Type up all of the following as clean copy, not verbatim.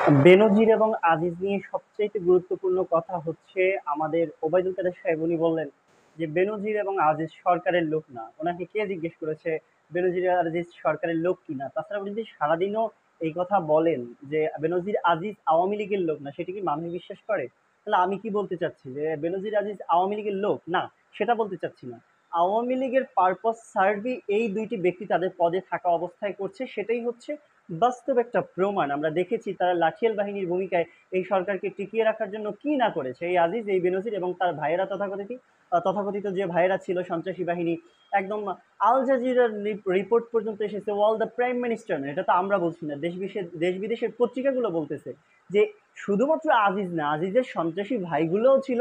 বেনজির এবং আজিজ নিয়ে সবচেয়ে গুরুত্বপূর্ণ কথা হচ্ছে আমাদের ওবায়দুল কাদের সাহেব উনি বললেন যে বেনজির এবং আজিজ সরকারের লোক না। ওনাকে কে জিজ্ঞেস করেছে বেনজির আর আজিজ সরকারের লোক কিনা? তাছাড়া উনি যদি সারাদিনও এই কথা বলেন যে বেনজির আজিজ আওয়ামী লীগের লোক না, সেটা কি মানুষ বিশ্বাস করে? তাহলে আমি কি বলতে চাচ্ছি যে বেনজির আজিজ আওয়ামী লীগের লোক না, সেটা বলতে চাচ্ছি না। আওয়ামী লীগের পারপাস সার্ভই এই দুইটি ব্যক্তি তাদের পদে থাকা অবস্থায় করছে, সেটাই হচ্ছে বাস্তব একটা প্রমাণ। আমরা দেখেছি তারা লাঠিয়াল বাহিনীর ভূমিকায় এই সরকারকে টিকিয়ে রাখার জন্য কি না করেছে। এই আজিজ, এই বেনজির এবং তার ভাইয়েরা তথাকথিত যে ভাইয়েরা ছিল সন্ত্রাসী বাহিনী, একদম আল জাজিরার রিপোর্ট পর্যন্ত এসেছে ওয়াল দ্য প্রাইম মিনিস্টার, এটা তো আমরা বলছি না, দেশ বিদেশের পত্রিকাগুলো বলতেছে যে শুধুমাত্র আজিজ না, আজিজের সন্ত্রাসী ভাইগুলোও ছিল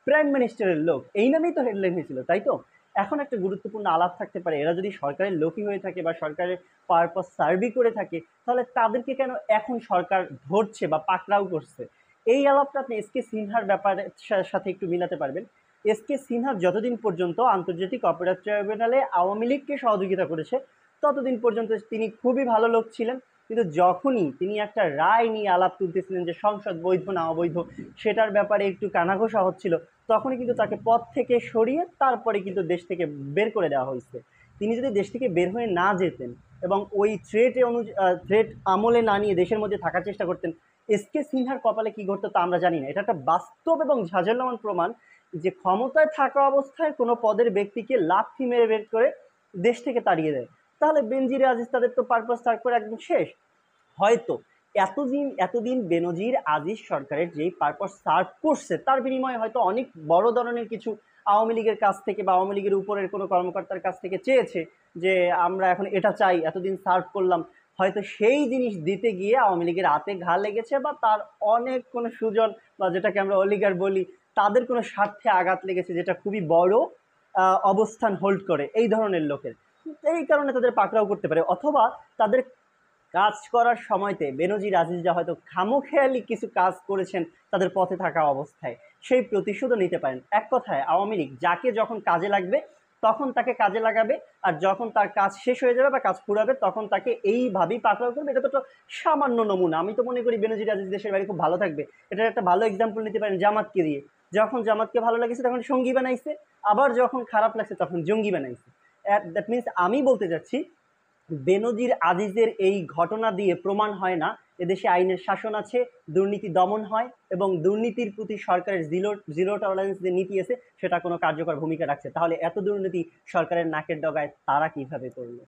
প্রাইম মিনিস্টারের লোক। এই নামেই তো হেডলাইন হয়েছিল, তাই তো? এখন একটা গুরুত্বপূর্ণ আলাপ থাকতে পারে, এরা যদি সরকারের লোকই হয়ে থাকে বা সরকারের পারপাস সার্ভই করে থাকে, তাহলে তাদেরকে কেন এখন সরকার ধরছে বা পাকড়াও করছে? এই আলাপটা আপনি এস কে সিনহার ব্যাপারে সাথে একটু মিলাতে পারবেন। এস কে সিনহা যতদিন পর্যন্ত আন্তর্জাতিক অপরাধ ট্রাইব্যুনালে আওয়ামী লীগকে সহযোগিতা করেছে ততদিন পর্যন্ত তিনি খুবই ভালো লোক ছিলেন। কিন্তু যখনই তিনি একটা রায় নিয়ে আলাপ তুলতেছিলেন যে সংসদ বৈধ না অবৈধ, সেটার ব্যাপারে একটু কানাঘোষা হচ্ছিল, তখনই কিন্তু তাকে পদ থেকে সরিয়ে তারপরে কিন্তু দেশ থেকে বের করে দেওয়া হয়েছে। তিনি যদি দেশ থেকে বের হয়ে না যেতেন এবং ওই থ্রেট আমলে না নিয়ে দেশের মধ্যে থাকার চেষ্টা করতেন, এস কে সিনহার কপালে কি ঘটতো তা আমরা জানি না। এটা একটা বাস্তব এবং ঝাঁঝাল্যমান প্রমাণ যে ক্ষমতায় থাকা অবস্থায় কোনো পদের ব্যক্তিকে লাথি মেরে বের করে দেশ থেকে তাড়িয়ে দেয়। তাহলে বেনজির আজিজ তাদের তো পারপাস সার্ভ করে একদম শেষ। হয়তো এতদিন বেনজির আজিজ সরকারের যেই পারপাস সার্ভ করছে তার বিনিময়ে হয়তো অনেক বড় ধরনের কিছু আওয়ামী লীগের কাছ থেকে বা আওয়ামী লীগের উপরের কোনো কর্মকর্তার কাছ থেকে চেয়েছে যে আমরা এখন এটা চাই, এতদিন সার্ভ করলাম। হয়তো সেই জিনিস দিতে গিয়ে আওয়ামী লীগের হাতে ঘা লেগেছে বা তার অনেক কোনো সুজন বা যেটাকে আমরা অলিগার বলি, তাদের কোনো স্বার্থে আঘাত লেগেছে যেটা খুবই বড় অবস্থান হোল্ড করে এই ধরনের লোকের। এই কারণে তাদের পাকড়াও করতে পারে, অথবা তাদের কাজ করার সময়তে বেনজির আজিজরা হয়তো খামোখেয়ালি কিছু কাজ করেছেন তাদের পথে থাকা অবস্থায়, সেই প্রতিশোধও নিতে পারেন। এক কথায় আওয়ামী লীগ যাকে যখন কাজে লাগবে তখন তাকে কাজে লাগাবে, আর যখন তার কাজ শেষ হয়ে যাবে বা কাজ ফুরাবে তখন তাকে এইভাবেই পাকড়াও করবে। এটা তো সামান্য নমুনা। আমি তো মনে করি বেনজির আজিজ দেশের বাড়ি খুব ভালো থাকবে। এটার একটা ভালো এক্সাম্পল নিতে পারেন জামাতকে দিয়ে। যখন জামাতকে ভালো লাগছে তখন সঙ্গী বানাইছে, আবার যখন খারাপ লাগছে তখন জঙ্গি বানাইছে। দ্যাট মিনস আমি বলতে চাচ্ছি বেনজির আজিজের এই ঘটনা দিয়ে প্রমাণ হয় না এদেশে আইনের শাসন আছে, দুর্নীতি দমন হয় এবং দুর্নীতির প্রতি সরকারের জিরো টলারেন্স যে নীতি আছে সেটা কোনো কার্যকর ভূমিকা রাখছে। তাহলে এত দুর্নীতি সরকারের নাকের ডগায় তারা কিভাবে করলো?